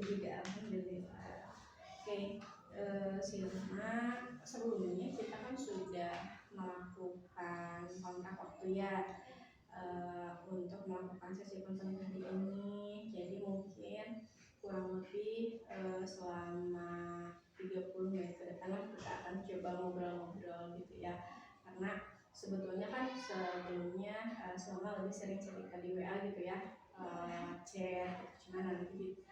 juga, alhamdulillah. Oke, Silma, sebelumnya kita kan sudah melakukan kontrak waktu ya untuk melakukan sesi konseling hari ini. Jadi mungkin kurang lebih selama 30 menit ke depan kita akan coba ngobrol-ngobrol gitu ya. Karena sebetulnya kan sebelumnya Silma lebih sering cerita di WA gitu ya, chat, cuma nanti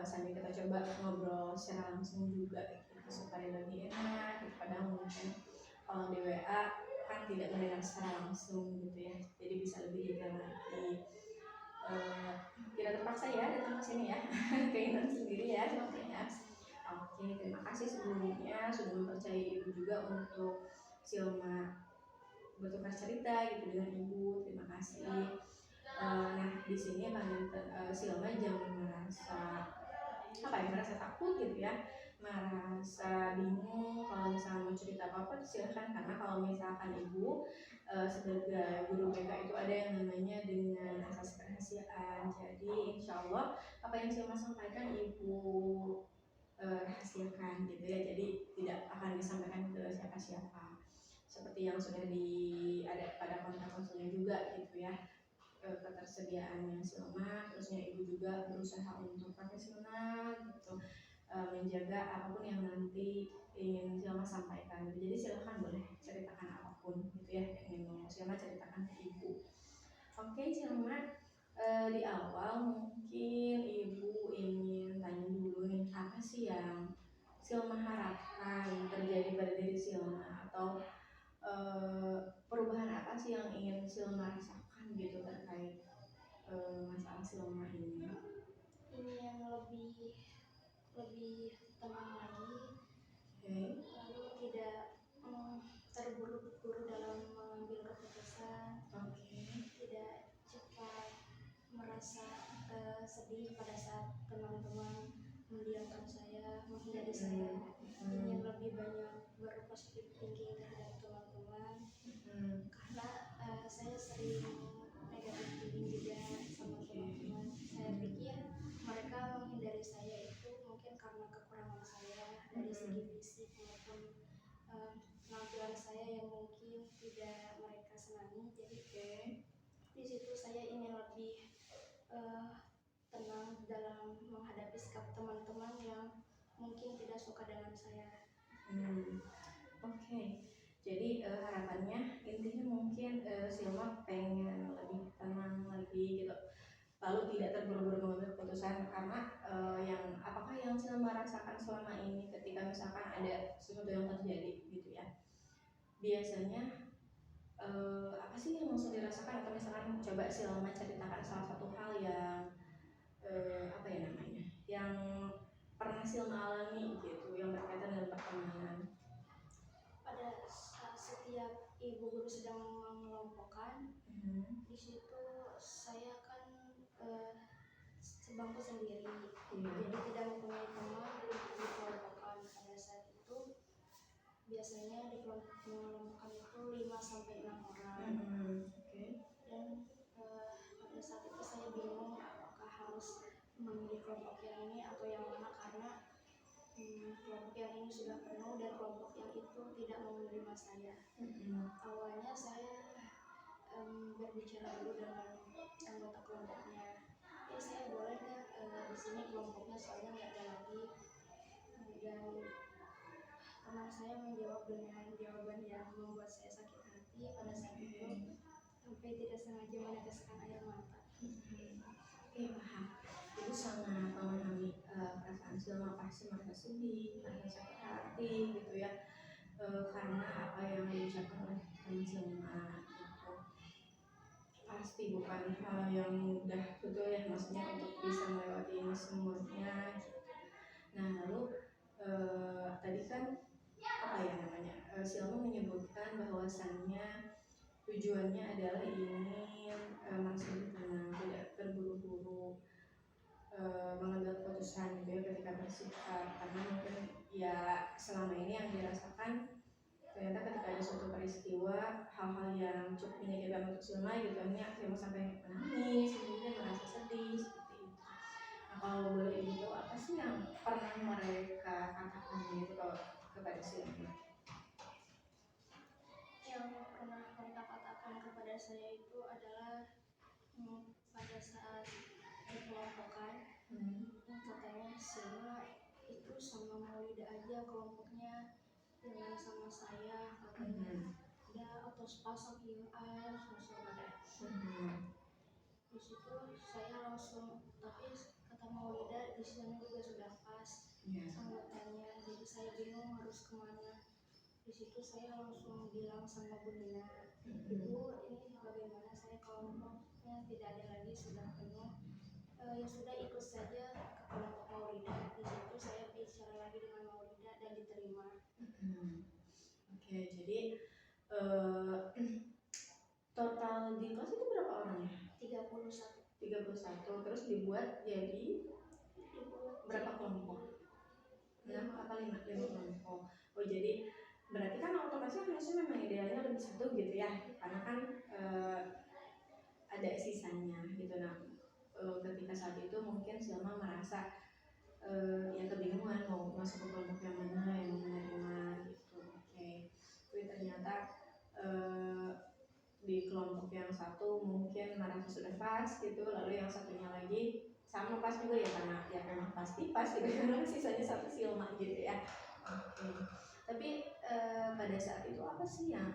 sambil kita coba ngobrol secara langsung juga gitu, supaya lebih enak gitu. Padahal mungkin kalau di WA kan tidak mendengar secara langsung gitu ya, jadi bisa lebih detail lagi. Tidak terpaksa ya datang ke sini ya, keinginan sendiri ya semuanya. Oke, terima kasih sebelumnya sudah mempercayai Ibu juga untuk Silma bertukar cerita gitu dengan Ibu. Terima kasih. Nah, di sini Silma jangan merasa merasa takut gitu ya, merasa bingung kalau misalnya mau cerita apa-apa silahkan. Karena kalau misalkan Ibu sebagai guru BK itu ada yang namanya dengan asas kerahasiaan. Jadi insya Allah apa yang Silma sampaikan Ibu rahasiakan gitu ya, jadi tidak akan disampaikan ke siapa-siapa, seperti yang sudah ada pada kontrak konselnya juga gitu ya. Ketersediaannya Silma, terusnya Ibu juga berusaha untuk profesional gitu, menjaga apapun yang nanti ingin Silma sampaikan gitu. Jadi silahkan boleh ceritakan apapun gitu ya yang ingin mau Silma ceritakan ke Ibu. Oke Silma, di awal mungkin Ibu ingin tanya dulu nih, apa sih yang Silma harapkan terjadi pada diri Silma, atau perubahan apa sih yang ingin Silma rasakan gitu terkait masalah Silma ini? Ini yang lebih tenang lagi, lalu tidak terburu-buru dalam mengambil keputusan, tidak cepat merasa sedih pada saat teman-teman mendiamkan saya, menghindari saya. Ingin lebih banyak berpositif thinking terhadap teman-teman, karena saya sering negatif thinking juga sama teman-teman. Saya pikir mereka menghindari saya itu mungkin karena kekurangan saya dari segi fisik maupun penampilan saya yang mungkin tidak mereka senangi. Jadi di situ saya ingin lebih tenang dalam menghadapi sikap teman-teman yang mungkin tidak suka dengan saya. Oke. Jadi harapannya intinya mungkin Silma pengen lebih tenang lagi gitu, lalu tidak terburu-buru mengambil keputusan. Karena apakah yang Silma rasakan selama ini ketika misalkan ada sesuatu yang terjadi gitu ya, biasanya apa sih yang langsung dirasakan, atau misalkan coba Silma ceritakan salah satu hal yang apa ya namanya, yang pernah Silma alami gitu, yang berkaitan dengan pertemanan. Pada setiap ibu guru sedang mengelompokkan, di situ saya kan sebangku sendiri, jadi tidak mempunyai teman di kelompokan. Pada saat itu biasanya di kelompokan itu 5-6 orang. Dan pada saat itu saya bingung apakah harus memilih kelompok yang ini atau yang mana, karena kelompok yang ini sudah penuh dan kelompok yang itu tidak mau menerima saya. Awalnya saya berbicara dulu dengan anggota kelompoknya, saya boleh nggak di sini kelompoknya soalnya nggak ada lagi. Dan teman saya menjawab dengan jawaban yang membuat saya sakit hati pada saat itu, sampai tidak sengaja meneteskan air mata. Paham. Itu sangat memahami perasaan Silma, pasti merasa sedih, merasa sakit hati gitu ya, karena apa yang diucapkan oleh teman Silma gitu. Pasti bukan hal yang mudah betul ya, maksudnya untuk bisa melewati ini semuanya gitu. Nah lalu tadi kan apa ya namanya, Silma menyebutkan bahwasannya tujuannya adalah ingin masih tenang, tidak terburu-buru mengambil keputusan gitu ya ketika bersikap. Karena mungkin ya selama ini yang dirasakan ternyata ketika ada suatu peristiwa hal-hal yang cukup menyakitkan untuk Silma gitu, akhirnya Silma sampai menangis, kemudian merasa sedih seperti itu. Nah kalau boleh Ibu tahu apa pernah mereka katakan gitu kepada Silma? Yang pernah mereka katakan kepada saya itu adalah pada saat dikelompokkan, katanya Silma itu sama Maulida aja kelompoknya, jangan sama saya, katanya. Ada atau pasang air suasana. Di situ saya langsung, tapi kata Maulida di sana juga sudah pas anggotanya, jadi saya bingung harus kemana. Di situ saya langsung bilang sama Bu Nina, Ibu, ini bagaimana saya kelompoknya tidak ada lagi, sudah penuh. Ya sudah, ikut saja ke kelompok Maulida. Di situ saya bicara lagi dengan Maulida dan diterima. Oke, jadi total di kelas itu berapa orangnya? 31. Terus dibuat jadi berapa kelompok? 6 apa 5 kelompok. Oh, jadi berarti kan otomatis harusnya memang idealnya lebih satu gitu ya, karena kan ada sisanya gitu. Nah, ketika saat itu mungkin Silma merasa ya kebingungan mau masuk ke kelompok yang mana yang menerima gitu. Oke. Tapi ternyata di kelompok yang satu mungkin merasa sudah pas gitu, lalu yang satunya lagi sama pas juga ya, karena ya memang pasti pas gitu, karena sisanya satu Silma gitu ya. Oke. Tapi pada saat itu apa sih yang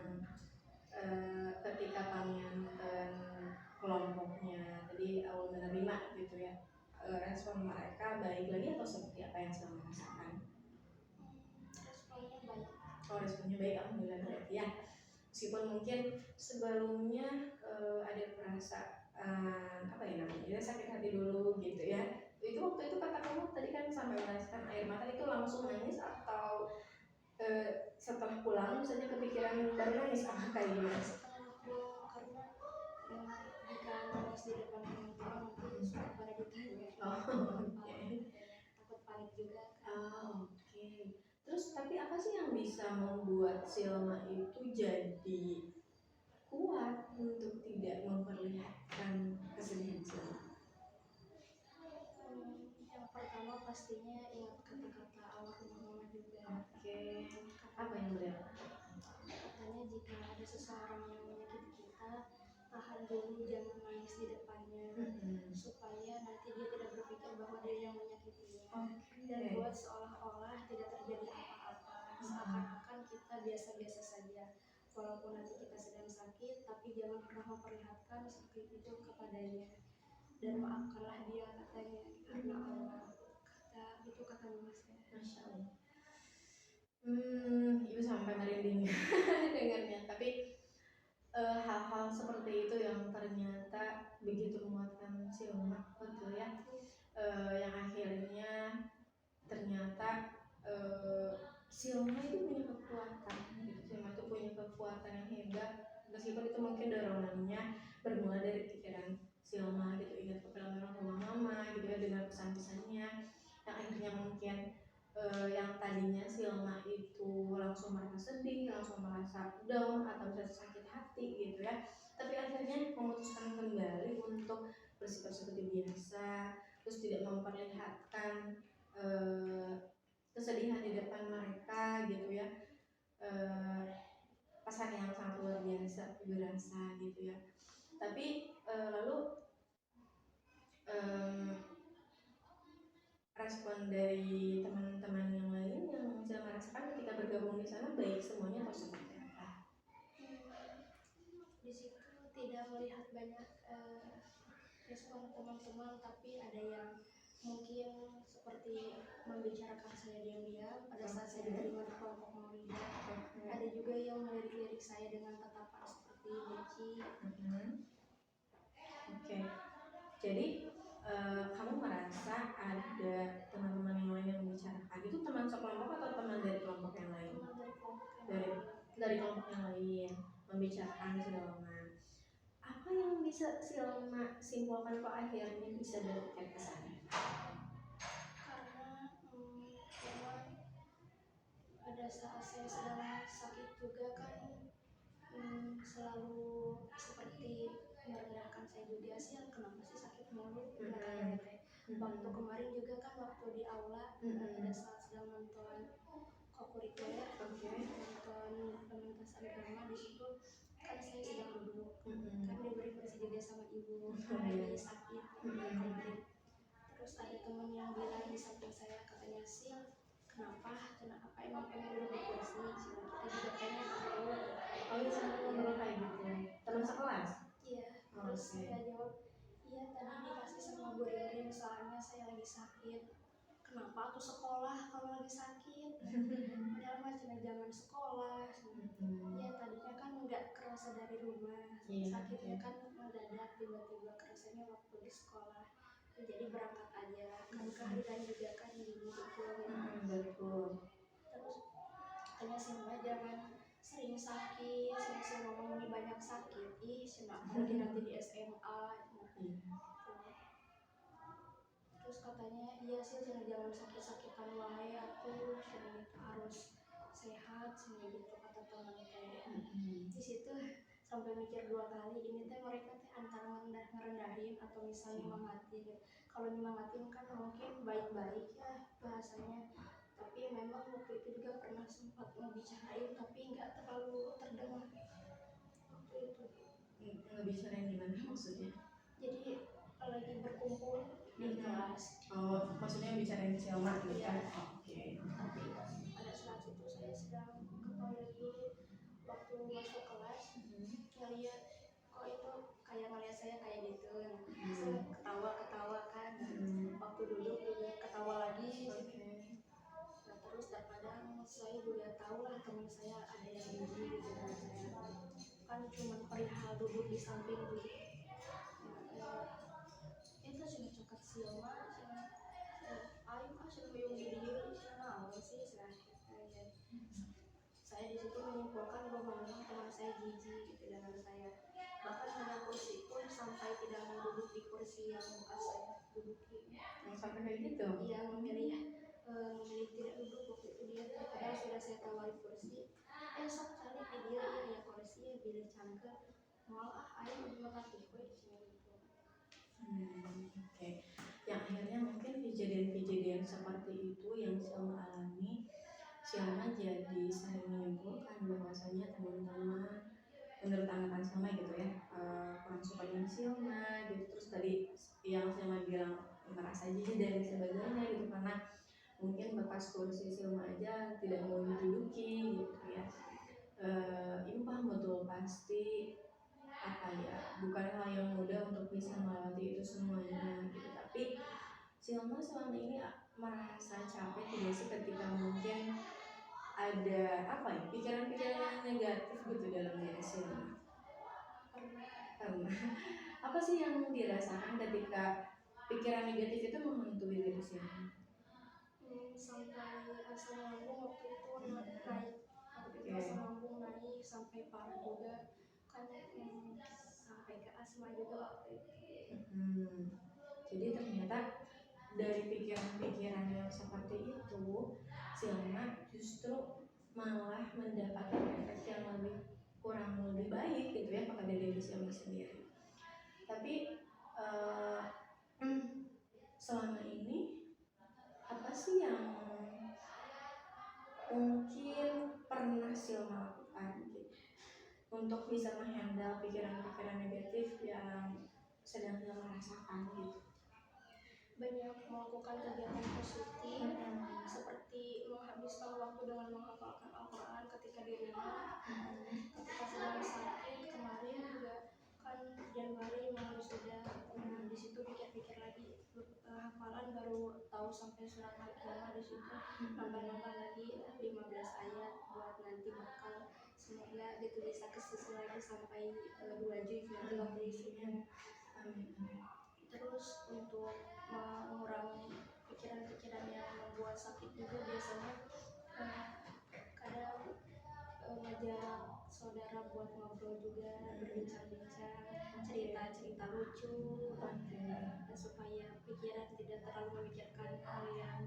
ketika kalian kelompoknya tadi awal menerima gitu ya, respon mereka baik lagi atau seperti apa yang Silma rasakan? Responnya baik. Oh, responnya baik, alhamdulillah berarti ya. Meskipun mungkin sebelumnya ada merasa apa ya namanya, sakit hati dulu gitu ya. Itu waktu itu kata kamu tadi kan sampai meneteskan air mata, itu langsung nangis atau setelah pulang misalnya kepikiran baru nangis, apa kayak gimana? Setelah pulang, karena jika nangis di depan teman-teman nanti suka pada ditanya. Takut panik juga kan. Oke. Terus tapi apa sih yang bisa membuat Silma itu jadi kuat untuk tidak memperlihatkan kesedihan Silma? Yang pertama pastinya ingat kata-kata almarhum juga. Oke. Apa yang beliau? Katanya jika ada seseorang yang menyakiti kita, tahan dulu, jangan nangis di depannya, supaya nanti dia tidak berpikir bahwa dia yang menyakitinya. Dan buat seolah-olah tidak terjadi apa-apa, seakan-akan kita biasa-biasa saja. Walaupun nanti kita sedang sakit, tapi jangan pernah memperlihatkan sakit itu kepadanya. Dan maafkanlah dia, katanya, karena Allah. Itu kata mama saya. Masya Allah. Ibu sampai merinding dengarnya. Tapi hal-hal seperti itu yang ternyata begitu menguatkan Silma, betul ya. Yang akhirnya ternyata Silma itu punya kekuatan gitu. Silma itu punya kekuatan yang hebat, meskipun itu mungkin dorongannya bermula dari pikiran Silma gitu, ingat kepada rumah mama gitu ya, dengan pesan-pesannya yang akhirnya mungkin yang tadinya Silma itu langsung merasa sedih, langsung merasa down atau merasa sakit hati gitu ya, tapi akhirnya memutuskan kembali untuk bersikap seperti biasa, terus tidak memperlihatkan kesedihan di depan mereka gitu ya. Pesan yang sangat luar biasa ibu rasa gitu ya. Tapi lalu respon dari teman-teman yang lain yang saya merasakan ketika bergabung di sana baik semuanya atau seperti apa? Di situ tidak melihat banyak respon teman-teman, tapi ada yang mungkin seperti membicarakan saya diam-diam pada saat saya diterima di kelompok Maulida. Ada juga yang melirik-lirik saya dengan tatapan seperti benci. Oke. Jadi kamu merasa ada teman-teman yang lain yang membicarakan, itu teman sekelompok atau teman dari kelompok yang lain? Dari kelompok yang lain membicarakan Silma. Apa yang bisa Silma simpulkan kok akhirnya bisa berpikir ke sana? Karena memang pada saat saya sedang sakit juga kan selalu seperti merendahkan saya juga sih, kenapa sih sakit mulu, Waktu kemarin juga kan waktu di aula pada saat sedang nonton kokurikuler, nonton pementasan drama di situ kan saya sedang duduk, kan diberi kursi juga sama ibu lagi sakit kemarin. Terus ada teman yang bilang di samping saya, katanya sih kenapa emang pengen duduk di kursi, kita juga pengen duduk. Oh iya, sampai ngobrol kayak gitu teman sekelas? Iya. Terus saya jawab, iya tadi dikasih sama Bu Ririn soalnya saya lagi sakit. Kenapa tuh sekolah kalau lagi sakit? Padahal mah cuma zaman sekolah. Ya tadinya kan nggak kerasa dari rumah, sakitnya kan mendadak tiba-tiba kerasanya waktu di sekolah. Jadi berangkat aja, kan kehadiran juga kan gini gitu. Betul. Terus katanya sih Mbak jangan sering sakit, sering ngomong ini banyak sakit, apalagi nanti di SMA. Terus katanya iya sih jangan sakit-sakitan wae, aku harus sehat gitu kata teman teh. Di situ sampai mikir 2 kali, ini teh mereka teh antara ngerendahin atau misalnya nyemangatin. Kalau nyemangatin kan mungkin baik-baik ya bahasanya, tapi memang waktu itu juga pernah sempat ngebicarain tapi nggak terlalu terdengar waktu itu. Ngebicarain gimana maksudnya? Jadi lagi berkumpul di kelas. Oh, maksudnya bicarain Selma gitu kan? Oke. Tapi pada saat itu saya sedang ke toilet dulu, waktu masuk kelas ngeliat kok itu kayak ngeliat saya kayak gitu, saya ketawa kan, waktu duduk juga ketawa lagi. Nah, terus terkadang saya juga tahu lah teman saya ada yang gini gitu dengan saya, kan cuma perihal duduk di samping dulu. Itu cuma coklat sioma, ayo sih yang diri naon sih saya di situ menyimpulkan bahwa memang teman saya jijik gitu dengan saya, bahkan hanya kursi pun sampai tidak mau duduk di kursi yang bekas saya duduki. Sampai kayak gitu? Iya, memilih tidak duduk waktu itu dia, padahal sudah saya tawari kursi, sok cari dia ya kursi ya pilih cangke malah ayo mau kasih kue gitu. Oke. Yang akhirnya mungkin kejadian-kejadian seperti itu yang Selma alami, Selma jadi sering menyimpulkan bahwasanya teman-teman menurut anggapan Selma gitu ya, kurang suka dengan Selma gitu. Terus tadi yang Selma bilang merasa jijik dan sebagainya gitu, karena mungkin bekas kursi Selma aja tidak mau diduduki gitu ya. Impah betul, pasti apa ya, bukan hal yang mudah untuk bisa melewati itu semuanya gitu. Tapi Selma selama ini merasa capek tidak sih ketika mungkin ada apa ya, pikiran-pikiran yang negatif gitu dalam diri Selma? Karena apa sih yang dirasakan ketika pikiran negatif itu menghantui diri Selma? Sampai asam lambung waktu itu naik, asam lambung naik sampai parah juga kan, sampai ke asma juga waktu itu. Jadi ternyata dari pikiran-pikiran yang seperti itu, Selma justru malah mendapatkan efek yang kurang lebih baik gitu ya kepada diri Selma sendiri. Tapi selama ini apa sih yang mungkin pernah Selma lakukan gitu untuk bisa menghandle pikiran-pikiran negatif yang sedang Selma rasakan gitu? Banyak melakukan kegiatan positif, seperti menghabiskan waktu dengan menghafalkan Al-Quran ketika di rumah. Ketika sedang sakit kemarin juga kan Januari mau wisuda, di situ pikir-pikir lagi hafalan baru tahu sampai surat Al-Qiyamah, di situ nambah-nambah lagi 15 ayat buat nanti bakal semoga gitu bisa kesusun lagi sampai 2 juz nanti waktu isinya. Terus untuk mengurangi pikiran-pikiran yang membuat sakit juga biasanya kadang ngajak saudara buat ngobrol juga, berbincang-bincang, cerita-cerita lucu, supaya pikiran tidak terlalu memikirkan hal yang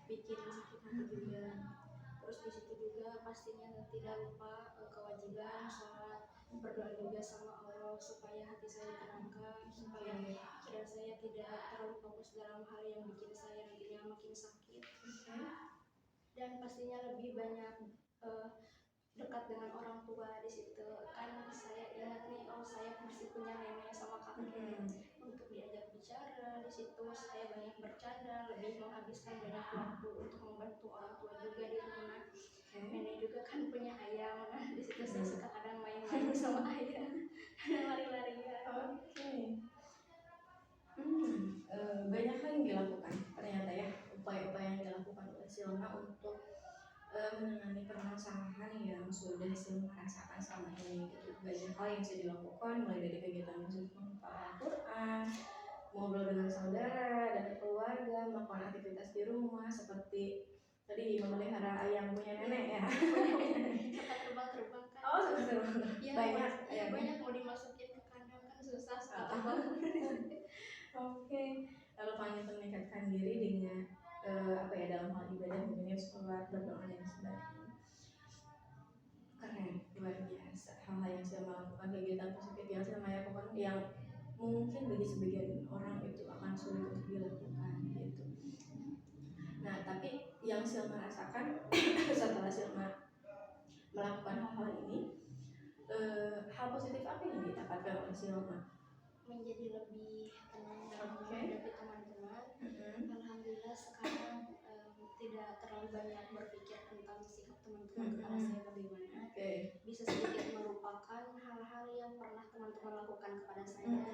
bikin sakit hati juga. Terus di situ juga pastinya tidak lupa kewajiban sholat, berdoa juga sama Allah supaya hati saya ditenangkan, supaya pikiran dan saya tidak terlalu fokus dalam hal yang bikin saya nantinya makin sakit. Dan pastinya lebih banyak dekat dengan orang tua di situ. Kan saya ingat nih, oh saya mesti punya nenek sama kakek untuk diajak bicara. Di situ saya banyak bercanda, lebih menghabiskan banyak waktu untuk membantu orang tua juga di rumah. Nenek juga kan punya ayam, nah di situ saya suka kadang main-main sama ayam, lari-larian. Banyak hal yang dilakukan ternyata ya, upaya-upaya yang dilakukan oleh Silma untuk menangani permasalahan yang sudah Silma rasakan selama ini gitu. Banyak hal yang bisa dilakukan, mulai dari kegiatan menghafal Al-Quran, ngobrol dengan saudara dan keluarga, melakukan aktivitas di rumah seperti tadi memelihara ayam punya nenek ya. Suka terbang-terbang kan. Oh, terbang. Ya, banyak ya, banyak mau dimasukin ke kandang kan susah, suka terbang. Oke. Lalu kami meningkatkan diri dengan dalam hal ibadah, mungkin sholat, berdoa dan sebagainya. Keren, luar biasa. Hal-hal yang saya melakukan, kegiatan positif yang saya lakukan yang mungkin bagi sebagian orang itu akan sulit untuk dilakukan gitu. Nah, tapi yang saya merasakan setelah saya melakukan hal-hal ini, hal positif apa yang didapatkan oleh Silma? Menjadi lebih tenang dalam menghadapi teman-teman. Alhamdulillah sekarang tidak terlalu banyak berpikir tentang sikap teman-teman kepada saya bagaimana. Bisa sedikit melupakan hal-hal yang pernah teman-teman lakukan kepada saya,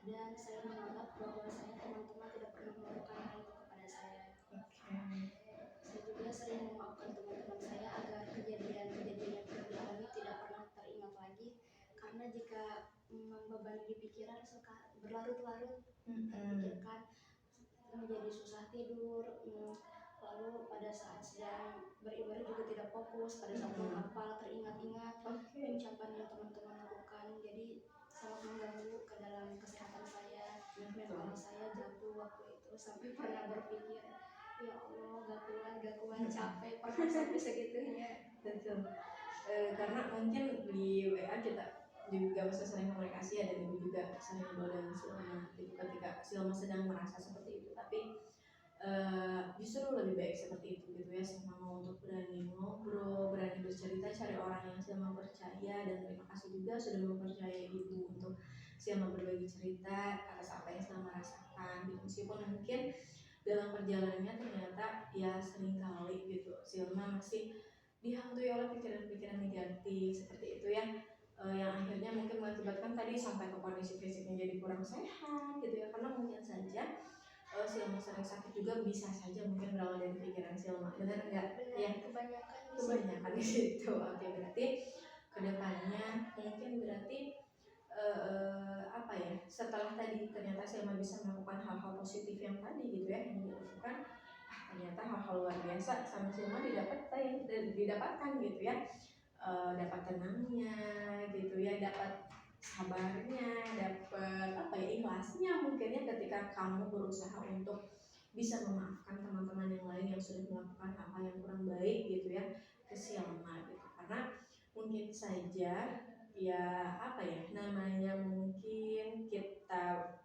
dan saya menganggap bahwa teman-teman tidak pernah melakukan hal itu kepada saya. Saya juga sering memaafkan teman-teman saya agar kejadian-kejadian yang pernah dialami tidak pernah teringat lagi, karena jika membebani di pikiran suka berlarut-larut, terpikirkan menjadi susah tidur, lalu pada saat sedang beribadah juga tidak fokus, pada saat menghafal teringat-ingat ucapan yang teman-teman lakukan, jadi sangat mengganggu ke dalam kesehatan saya. Mental saya jatuh waktu itu, sampai pernah berpikir, ya Allah gak kuat capek, pernah sampai segitunya. Betul. Karena mungkin di WA kita juga bisa sering komunikasi ya, dan ibu juga sering ngobrol dengan Silma gitu, ketika Silma sedang merasa seperti itu, tapi justru lebih baik seperti itu gitu ya. Silma mau untuk berani ngobrol, berani bercerita, cari orang yang Silma percaya, dan terima kasih juga sudah mempercayai ibu untuk Silma berbagi cerita atas apa yang Silma rasakan gitu. Meskipun mungkin dalam perjalanannya ternyata ya seringkali gitu Silma masih dihantui oleh pikiran-pikiran negatif seperti itu ya, yang akhirnya mungkin mengakibatkan tadi sampai ke kondisi fisiknya jadi kurang sehat gitu ya, karena mungkin saja Silma sering sakit juga bisa saja mungkin berawal dari pikiran Silma, benar enggak? Ya, kebanyakan di situ. Oke, berarti kedepannya mungkin berarti setelah tadi ternyata Silma bisa melakukan hal-hal positif yang tadi gitu ya yang dilakukan, ternyata hal-hal luar biasa sama Silma didapatkan gitu ya, dapat tenangnya gitu ya, dapat sabarnya, dapat ikhlasnya mungkin ya, ketika kamu berusaha untuk bisa memaafkan teman-teman yang lain yang sudah melakukan hal-hal yang kurang baik gitu ya ke Silma gitu. Karena mungkin saja ya namanya mungkin kita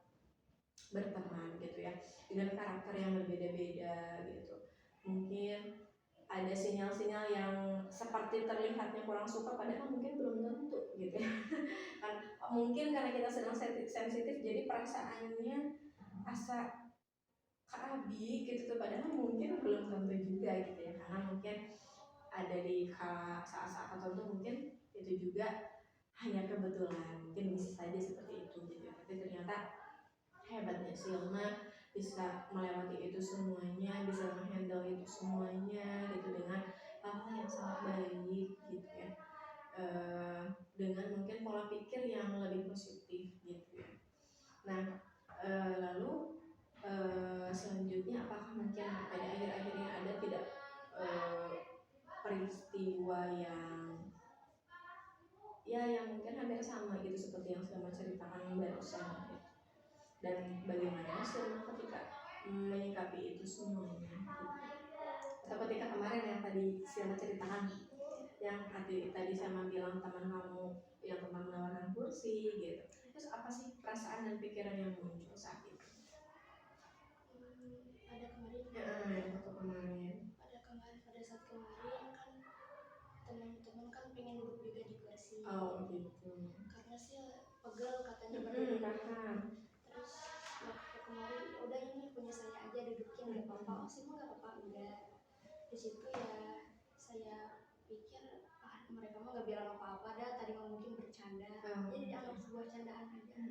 berteman gitu ya dengan karakter yang berbeda-beda gitu, mungkin ada sinyal-sinyal yang seperti terlihatnya kurang suka padahal mungkin belum tentu gitu ya. Kan mungkin karena kita sedang sensitif jadi perasaannya asa keabi gitu tuh, padahal mungkin belum tentu juga gitu ya, karena mungkin ada di saat-saat tertentu mungkin itu juga hanya kebetulan, mungkin bisa saja seperti itu gitu ya. Tapi ternyata hebatnya Silma bisa melewati itu semuanya, bisa menghandle itu semuanya gitu dengan hal-hal yang sangat baik gitu ya, dengan mungkin pola pikir yang lebih positif gitu ya. Nah, lalu selanjutnya apakah mungkin pada akhir-akhirnya ada tidak peristiwa yang mungkin hampir sama gitu seperti yang Silma ceritakan barusan gitu, dan bagaimana Silma ketika menyikapi itu semuanya gitu. Atau ketika kemarin yang tadi Silma ceritakan, yang tadi Silma bilang teman kamu yang teman menawarkan kursi gitu, terus apa sih perasaan dan pikiran yang muncul saat itu? sih. Oh gitu. Karena sih pegel katanya berdiri. Paham. Terus waktu kemarin "Ya udah ini punya saya aja dudukin nggak apa-apa." Oh sih mah nggak apa-apa, enggak. Di situ ya saya pikir mereka mah nggak bilang apa-apa dah, tadi mah mungkin bercanda. Jadi dianggap sebuah candaan aja.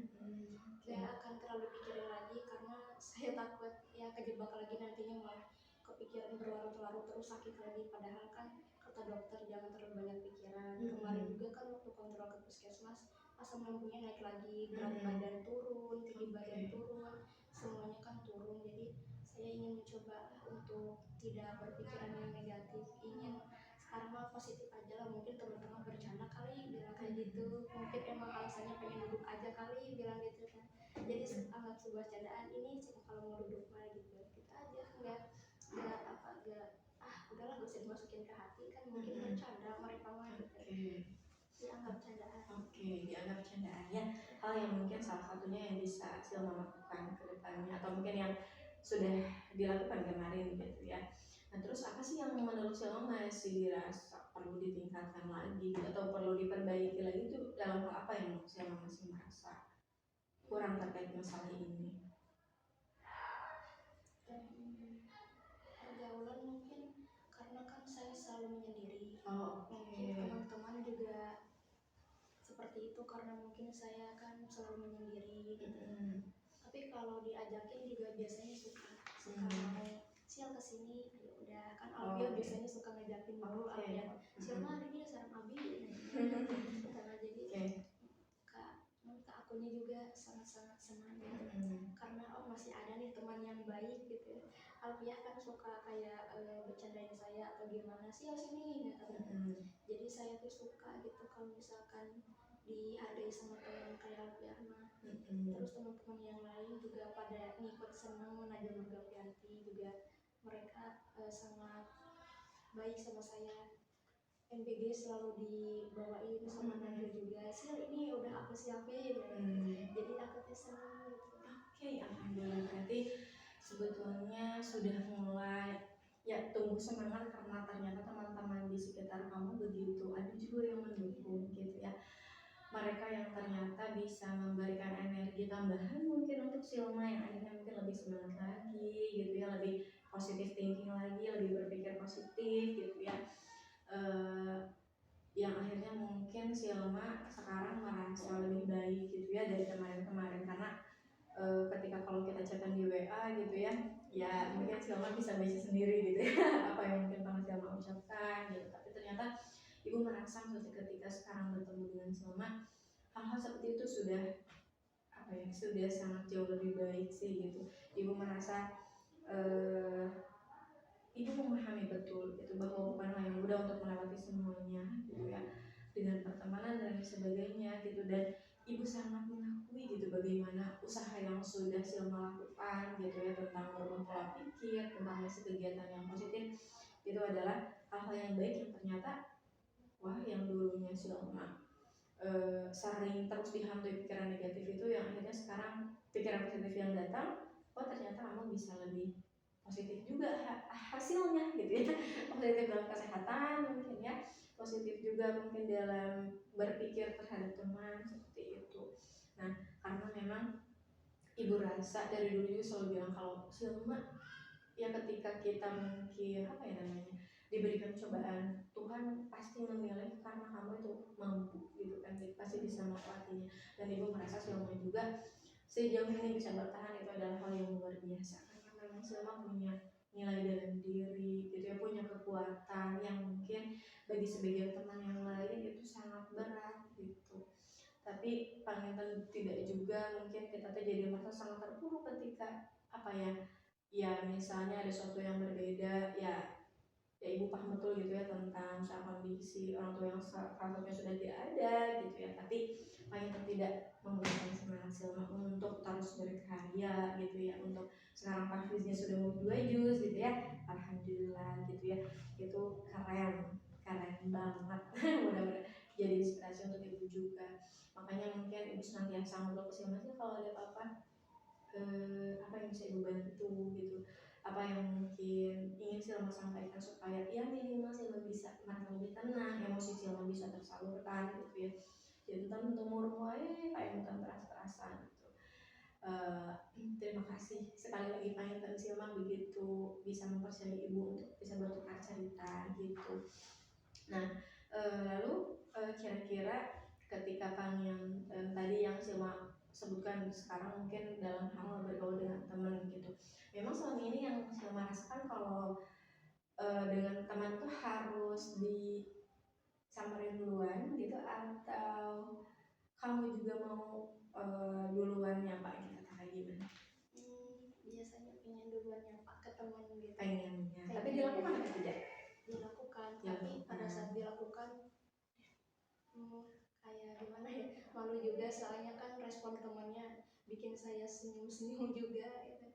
Nggak akan terlalu pikirin lagi karena saya takut ya kejebak lagi nantinya, malah kepikiran berlarut-larut terus sakit lagi. Padahal kan kata dokter jangan terlalu banyak pikiran. Kemarin juga kan waktu kontrol ke puskesmas asam lambungnya naik lagi, berat badan turun, tinggi badan turun, semuanya kan turun. Jadi saya ingin mencoba untuk tidak berpikiran yang negatif, ingin sekarang mah positif aja lah. Mungkin teman-teman bercanda kali bilang kayak gitu, mungkin emang alasannya pengen duduk aja kali bilang gitu kan. Jadi anggap sebuah candaan, ini sih kalau mau duduk mah gitu kita aja, nggak udahlah gak usah dimasukin ke hati kan, mungkin bercanda mereka mah gitu. Dianggap candaan. Dianggap candaan ya. Hal yang mungkin salah satunya yang bisa Silma lakukan ke depannya atau mungkin yang sudah dilakukan kemarin gitu ya. Nah terus apa sih yang menurut Silma masih dirasa perlu ditingkatkan lagi atau perlu diperbaiki lagi itu dalam hal apa yang Silma masih merasa kurang terkait masalah ini? Pergaulan mungkin karena kan saya selalu menyendiri. Mungkin teman-teman juga seperti itu karena mungkin saya kan selalu menyendiri gitu. Tapi kalau diajakin juga biasanya suka mau Sil kesini, ya udah kan Alvia biasanya suka ngajakin dulu Alvia. Sil mah hari ini sarang Abi. Karena jadi kak akunya juga sangat-sangat senang gitu. Karena masih ada nih teman yang baik gitu. Alvia kan suka kayak bercandain saya atau gimana sih sini gitu. Jadi saya tuh suka gitu kalau misalkan dihargai sama teman kayak Alvia mah. Terus teman-teman yang lain juga pada ngikut senang menajam Gavianti juga, mereka sangat baik sama saya. MBG selalu dibawain sama Najwa juga, Sil ini udah aku siapin jadi aku tuh senang gitu. Alhamdulillah, berarti sebetulnya sudah mulai ya tumbuh semangat karena ternyata teman-teman di sekitar kamu begitu ada juga yang mendukung gitu ya. Mereka yang ternyata bisa memberikan energi tambahan mungkin untuk Silma yang akhirnya mungkin lebih semangat lagi gitu ya, lebih positif thinking lagi, lebih berpikir positif gitu ya. Yang akhirnya mungkin Silma sekarang merasa lebih baik gitu ya dari kemarin-kemarin karena ketika kalau kita chatan di WA gitu ya, ya mungkin Silma bisa baca sendiri gitu ya apa yang mungkin pernah Silma ucapkan gitu. Tapi ternyata ibu merasa ketika sekarang bertemu dengan Silma, hal-hal seperti itu sudah sudah sangat jauh lebih baik sih gitu. Ibu merasa ibu memahami betul itu bahwa bukan hal yang mudah untuk melewati semuanya gitu ya, dengan pertemanan dan sebagainya gitu. Dan ibu sangat mengakui gitu bagaimana usaha yang sudah Silma lakukan gitu ya tentang merubah pola pikir, tentang kegiatan yang positif itu adalah hal-hal yang baik yang ternyata yang dulunya Silma sering terus dihantui pikiran negatif itu yang akhirnya sekarang pikiran positif yang datang, ternyata kamu bisa lebih positif juga hasilnya gitu ya. Positif dalam kesehatan mungkin ya, positif juga mungkin dalam berpikir terhadap teman seperti itu. Nah karena memang ibu rasa dari dulu juga selalu bilang kalau Silma ya ketika kita mungkin diberikan cobaan, Tuhan pasti memilih karena kamu itu mampu gitu kan, jadi pasti bisa melewatinya. Dan ibu merasa Silma juga sejauh ini bisa bertahan itu adalah hal yang luar biasa karena memang Silma punya nilai dalam diri gitu ya, punya kekuatan yang mungkin bagi sebagian teman yang lain itu sangat berat gitu. Tapi paling tidak juga mungkin kita tuh jadi merasa sangat terpuruk ketika ya misalnya ada sesuatu yang berbeda ya ibu paham betul gitu ya tentang kondisi orang tua yang satunya sudah tidak ada gitu ya, tapi paling tidak memberikan semangat Silma untuk terus berkarya gitu ya. Untuk sekarang Pak sudah mau 2 juz gitu ya, alhamdulillah gitu ya, itu keren banget. Mudah-mudahan jadi inspirasi untuk ibu juga. Makanya mungkin ibu senantiasa ngobrol ke Silma sih kalau ada apa-apa, apa yang bisa ibu bantu gitu, apa yang mungkin ingin ingin Silma sampaikan supaya ya minimal Silma bisa merasa lebih tenang, emosi Silma bisa tersalurkan gitu ya. Jadi tentang murmur kayak bukan teras-terasan gitu. Terima kasih sekali lagi Panginten Silma begitu bisa mempercayai ibu untuk bisa bertukar cerita gitu. Nah lalu kira-kira ketika Panginten tadi yang Silma sebutkan sekarang mungkin dalam hal bergaul dengan teman gitu, memang selama ini yang Silma rasakan kalau dengan teman tuh harus disamperin duluan gitu, atau kamu juga mau duluan nyapa gitu, kayak gimana? Biasanya pengen duluan nyapa ke teman gitu. Pengennya, tapi dilakukan atau tidak? Dilakukan, tapi pada saat dilakukan kayak gimana ya, malu juga soalnya kan respon temannya bikin saya senyum-senyum juga gitu.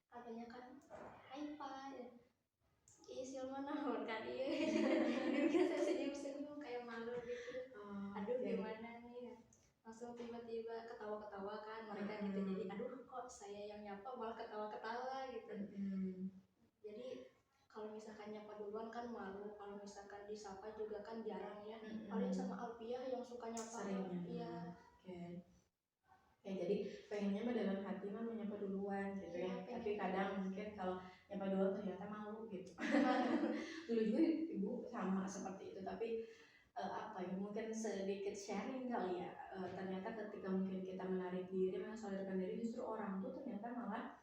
Katanya kan, hai Pak, iya Silma nahon kan, iya. Bikin saya senyum-senyum kayak malu gitu. Aduh gimana nih, langsung tiba-tiba ketawa-ketawa kan mereka gitu. Jadi aduh kok saya yang nyapa malah ketawa-ketawa gitu. Jadi kalau misalkan nyapa duluan kan malu, kalau misalkan disapa juga kan jarang ya. Paling sama Alfiah yang suka nyapa. Iya. Ya jadi pengennya mah dalam hati mah menyapa duluan gitu ya. Tapi kadang mungkin kalau nyapa duluan ternyata malu gitu. Dulu juga ibu sama seperti itu, tapi apa ya, mungkin sedikit sharing kali ya. Ternyata ketika mungkin kita menarik diri, mensolidkan diri, justru orang tuh ternyata malah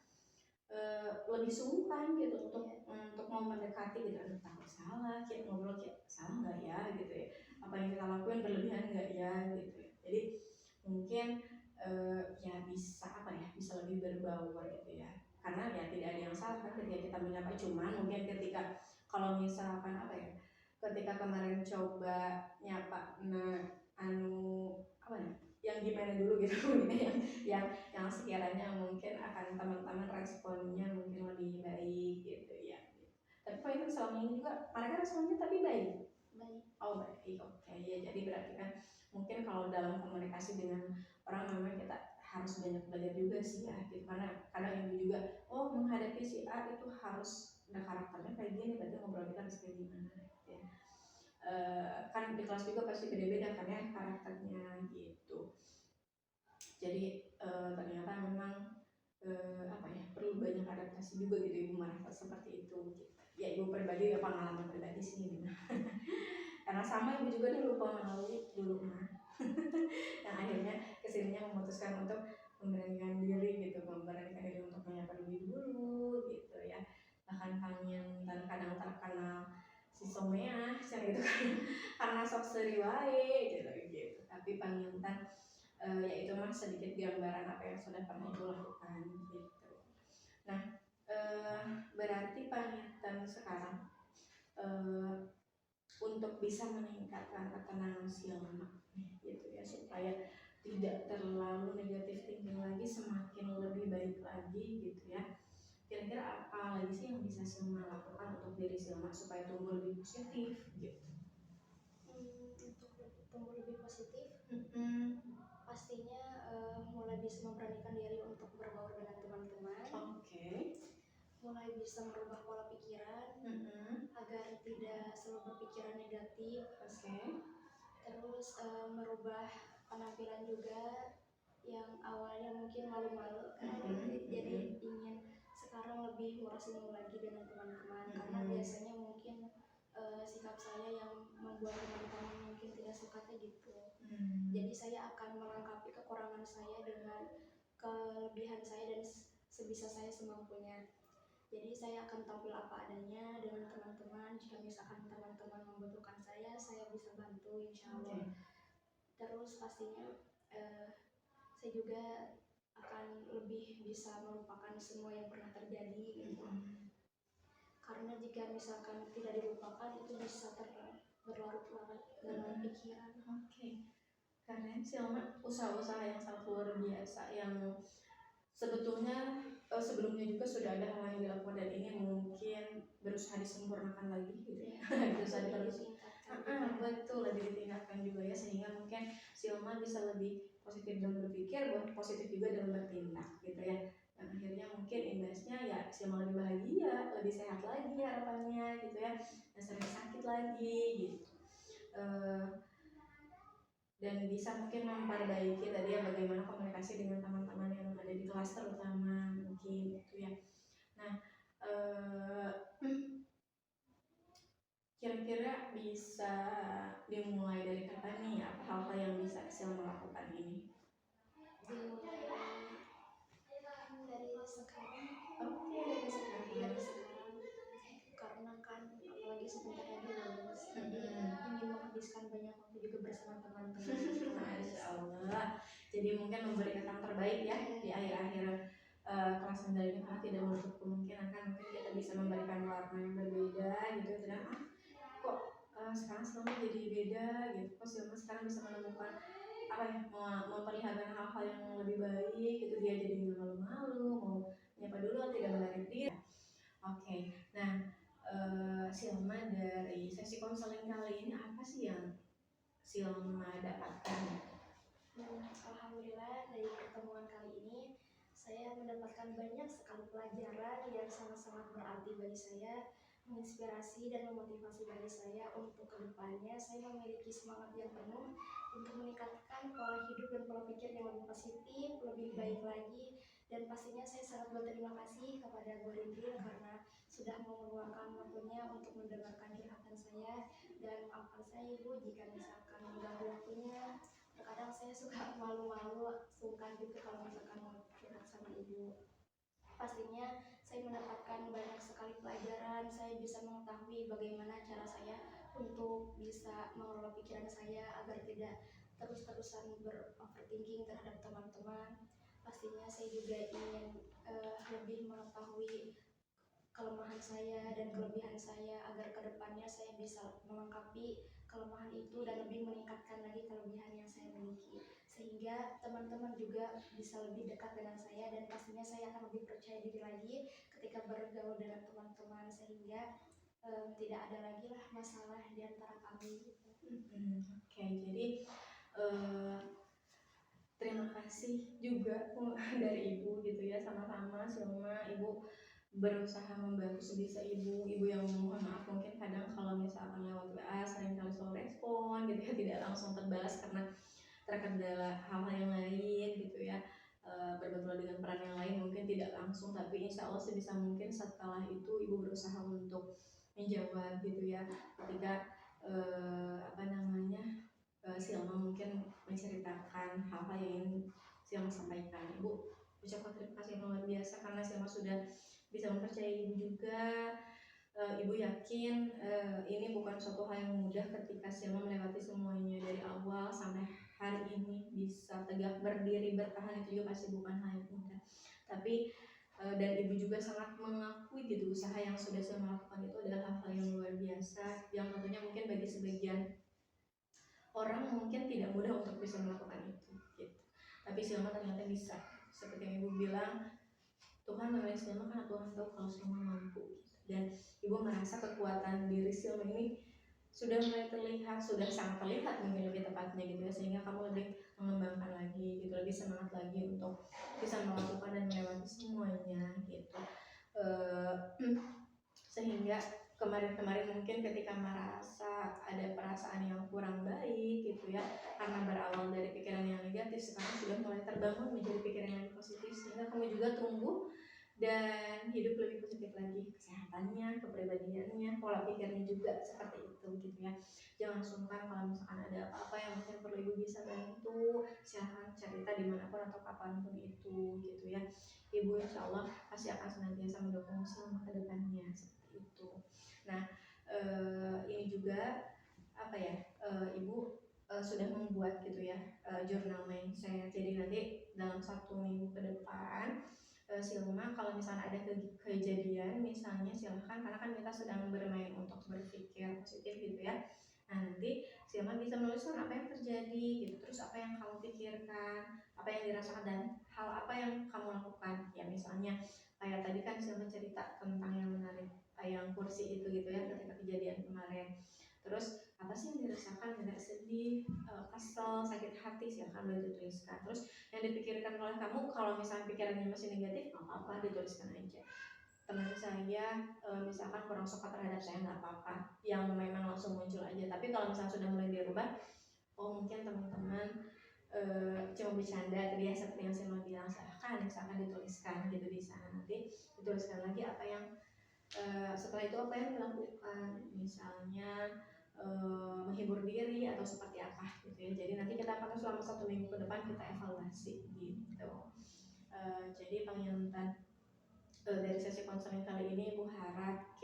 lebih sungkan gitu untuk mau mendekati gitu. Aduh takut salah, kayak ngobrol kayak salah nggak ya gitu ya, apa yang kita lakuin berlebihan nggak ya gitu ya. Jadi mungkin ya bisa apa ya, bisa lebih berbaur gitu ya, karena ya tidak ada yang salah kan ketika kita menyapa. Cuman mungkin ketika kalau misalkan apa ya, ketika kemarin coba nyapa apa ya, yang gimana dulu gitu yang sekiranya mungkin akan teman-teman responnya mungkin lebih baik gitu ya. Tapi Pak itu selama ini juga mereka responnya tapi baik. Oh baik, oke ya. Jadi berarti kan mungkin kalau dalam komunikasi dengan orang memang kita harus banyak belajar juga sih ya gitu, karena kadang ibu juga menghadapi si A itu harus ada karakternya kayak gini, berarti ngobrol kita harus kayak gimana gitu ya. Kan di kelas juga pasti beda-beda kan ya karakternya gitu. Jadi ternyata memang apa ya, perlu banyak adaptasi juga gitu ibu merasa seperti itu gitu. Ya ibu pribadi ya, pengalaman pribadi sih gitu. Karena sama ibu juga nih lupa melalui dulu mah yang akhirnya kesininya memutuskan untuk memberanikan diri gitu, memberanikan diri untuk menyapa lebih dulu gitu ya. Bahkan kalian dan kadang terkenal si somea gitu kan karena sok seriwae gitu. Tapi Panginten ya itu mah sedikit gambaran apa yang sudah pernah ibu lakukan gitu. Nah berarti Panginten sekarang untuk bisa meningkatkan ketenangan Silma gitu ya, supaya tidak terlalu negatif thinking lagi, semakin lebih baik lagi gitu ya. Kira-kira apa lagi sih yang bisa Silma lakukan untuk diri Silma supaya tumbuh lebih positif gitu? Untuk tumbuh lebih positif, pastinya mulai bisa memberanikan diri untuk berbaur dengan teman-teman. Mulai bisa merubah pola pikiran agar tidak selalu berpikiran negatif. Terus merubah penampilan juga yang awalnya mungkin malu-malu jadi ingin sekarang lebih murah-senyum lagi dengan teman-teman, karena biasanya mungkin sikap saya yang membuat teman-teman mungkin tidak suka gitu. Jadi saya akan melengkapi kekurangan saya dengan kelebihan saya dan sebisa saya semampunya. Jadi saya akan tampil apa adanya dengan teman-teman. Jika misalkan teman-teman membutuhkan saya bisa bantu insya Allah. Terus pastinya saya juga akan lebih bisa melupakan semua yang pernah terjadi gitu. Karena jika misalkan tidak dilupakan itu bisa berlarut-larut dalam pikiran. Karena Silma usaha-usaha yang sangat luar biasa yang sebetulnya sebelumnya juga sudah ada hal yang dilakukan dan ini mungkin berusaha disempurnakan lagi gitu ya. Berusaha betul lebih ditingkatkan juga ya, sehingga mungkin Silma bisa lebih positif dalam berpikir, positif juga dalam bertindak gitu ya. dan akhirnya mungkin imbasnya ya Silma lebih bahagia, lebih sehat lagi harapannya gitu ya, dan sering sakit lagi gitu. Dan bisa mungkin memperbaiki tadi ya bagaimana komunikasi dengan teman-teman yang ada di kelas terutama mungkin gitu ya. Nah, kira-kira bisa dimulai dari kapan nih, apa hal-hal yang bisa Silma melakukan ini? Dimulai dari sekarang. Oke, dari sekarang. Dari sekarang, karena kan apalagi sebentar lagi lulus, jadi ingin menghabiskan banyak waktu juga bersama teman-teman. Masya Allah. Jadi mungkin memberikan yang terbaik ya di akhir-akhir kelas ini, karena tidak menutup kemungkinan kan mungkin kita bisa memberikan warna yang berbeda gitu dan kok sekarang Silma jadi beda gitu, kok Silma sekarang bisa menemukan apa ya, memperlihatkan hal-hal yang lebih baik gitu, dia jadi nggak malu-malu, mau menyapa dulu tidak menarik diri. Oke, nah Silma dari sesi konseling kali ini apa sih yang Silma dapatkan? Alhamdulillah dari pertemuan kali ini saya mendapatkan banyak sekali pelajaran yang sangat-sangat berarti bagi saya, menginspirasi dan memotivasi bagi saya untuk kedepannya saya memiliki semangat yang penuh untuk meningkatkan pola hidup dan pola pikir yang lebih positif, lebih baik lagi, dan pastinya saya sangat berterima kasih kepada Bu Rindil karena sudah mau meluangkan waktunya untuk mendengarkan curhatan saya, dan maafkan saya Ibu jika misalkan mengganggu waktunya. Terkadang saya suka malu-malu, sungkan gitu kalau misalkan mau curhat sama Ibu. Pastinya saya mendapatkan banyak sekali pelajaran, saya bisa mengetahui bagaimana cara saya untuk bisa mengelola pikiran saya agar tidak terus-terusan beroverthinking terhadap teman-teman. Pastinya saya juga ingin lebih mengetahui kelemahan saya dan kelebihan saya agar kedepannya saya bisa melengkapi kelemahan itu dan lebih meningkatkan lagi kelebihan yang saya miliki, sehingga teman-teman juga bisa lebih dekat dengan saya, dan pastinya saya akan lebih percaya diri lagi ketika bergaul dengan teman-teman, sehingga tidak ada lagi lah masalah di antara kami gitu. Oke, jadi terima kasih juga dari Ibu gitu ya, sama-sama Silma. Ibu berusaha membantu sebisa ibu yang mohon maaf mungkin kadang kalau misalkan lewat WA sering kali slow respon gitu ya, tidak langsung terbalas karena terkendala hal-hal yang lain gitu ya, berbenturan dengan peran yang lain mungkin tidak langsung, tapi insya Allah sebisa mungkin setelah itu ibu berusaha untuk menjawab gitu ya, ketika Silma mungkin menceritakan hal-hal yang Silma sampaikan. Ibu ucapkan terima kasih yang luar biasa karena Silma sudah bisa mempercayai ibu juga. Ibu yakin ini bukan suatu hal yang mudah ketika Silma melewati semuanya dari awal sampai hari ini bisa tegak berdiri bertahan, itu juga pasti bukan hal yang mudah. Tapi dan ibu juga sangat mengakui gitu usaha yang sudah Silma lakukan itu adalah hal-hal yang luar biasa, yang tentunya mungkin bagi sebagian orang mungkin tidak mudah untuk bisa melakukan itu gitu. Tapi Silma ternyata bisa, seperti yang ibu bilang, Tuhan memilih Silma karena Tuhan tahu kalau Silma mampu gitu. Dan ibu merasa kekuatan diri Silma ini sudah mulai terlihat, sudah sangat terlihat mungkin lebih tepatnya gitu ya, sehingga kamu lebih mengembangkan lagi gitu, lebih semangat lagi untuk bisa melakukan dan melewati semuanya gitu. Sehingga kemarin-kemarin mungkin ketika merasa ada perasaan yang kurang baik gitu ya, karena berawal dari pikiran yang negatif, sekarang sudah mulai terbangun menjadi pikiran yang positif, sehingga kamu juga tumbuh dan hidup lebih positif lagi, kesehatannya, kepribadiannya, pola pikirnya juga seperti itu gitu ya. Jangan sungkan kalau misalkan ada apa-apa yang mungkin perlu ibu bisa bantu, silahkan cerita dimanapun atau kapanpun itu gitu ya. Ibu insya Allah pasti akan senantiasa mendukung selama ke depannya seperti itu. Nah ini juga apa ya, ibu sudah membuat gitu ya jurnal mindset, jadi nanti dalam 1 minggu ke depan Silma kalau misalnya ada kejadian misalnya silahkan, karena kan kita sedang bermain untuk berpikir positif gitu ya. Nah nanti Silma bisa menuliskan apa yang terjadi gitu, terus apa yang kamu pikirkan, apa yang dirasakan, dan hal apa yang kamu lakukan. Ya misalnya kayak tadi kan Silma cerita tentang yang menarik yang kursi itu gitu ya ketika kejadian kemarin. Terus apa sih yang dirasakan, agak sedih, kesel, sakit hati, silakan boleh dituliskan. Terus yang dipikirkan oleh kamu, kalau misalnya pikirannya masih negatif, nggak apa-apa, dituliskan aja. Teman saya misalkan kurang suka terhadap saya, nggak apa-apa, yang memang langsung muncul aja. Tapi kalau misalnya sudah mulai dirubah, oh mungkin teman-teman cuma bercanda tadi ya, seperti yang saya mau bilang, silahkan misalkan dituliskan gitu di sana. Nanti dituliskan lagi apa yang setelah itu apa yang dilakukan, misalnya menghibur diri atau seperti apa gitu ya. Jadi nanti kita akan selama 1 minggu ke depan kita evaluasi gitu. Jadi pengintan dari sesi konseling kali ini, Ibu harap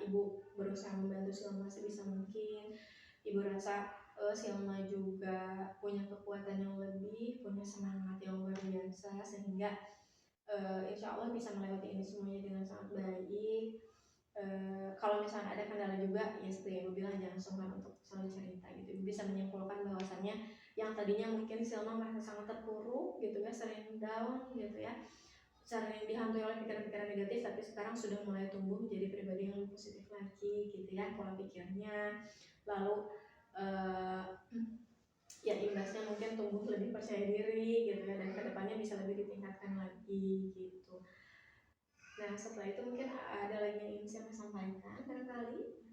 Ibu berusaha membantu Silma sebisa mungkin. Ibu rasa Silma juga punya kekuatan yang lebih, punya semangat yang luar biasa, sehingga insya Allah bisa melewati ini semuanya dengan sangat baik. Kalau misalnya ada kendala juga, ya seperti yang Ibu bilang, jangan sungkan untuk selalu cerita gitu. Ibu bisa menyimpulkan bahwasannya yang tadinya mungkin Silma merasa sangat terpuruk gitu ya, sering down gitu ya, sering dihantui oleh pikiran-pikiran negatif, tapi sekarang sudah mulai tumbuh menjadi pribadi yang lebih positif lagi gitu ya, pola pikirnya. Lalu ya imbasnya mungkin tumbuh lebih percaya diri gitu ya, dan kedepannya bisa lebih ditingkatkan lagi gitu. Nah setelah itu mungkin ada lagi yang ingin saya sampaikan barangkali.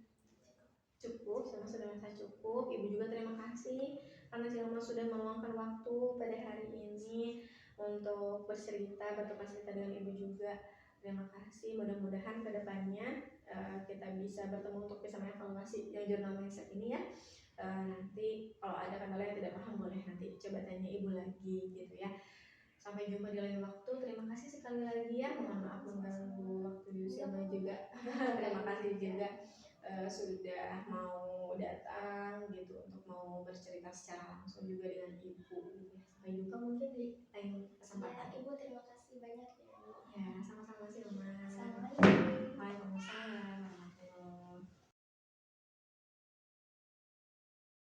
Cukup, Silma sudah merasa cukup. Ibu juga terima kasih karena Silma sudah meluangkan waktu pada hari ini untuk bercerita, bertukar cerita dengan Ibu juga. Terima kasih. Mudah-mudahan kedepannya kita bisa bertemu untuk bisa mengevaluasi yang jurnal mindset ini ya. Nanti kalau ada kendala yang tidak paham boleh nanti coba tanya Ibu lagi gitu ya. Sampai jumpa di lain waktu. Terima kasih sekali lagi ya. Mohon maaf mengganggu waktu Silma juga. Terima kasih juga sudah mau datang gitu untuk mau bercerita secara langsung juga dengan Ibu gitu ya. Sampai jumpa mungkin di lain kesempatan. Ya, Ibu terima kasih banyak ya.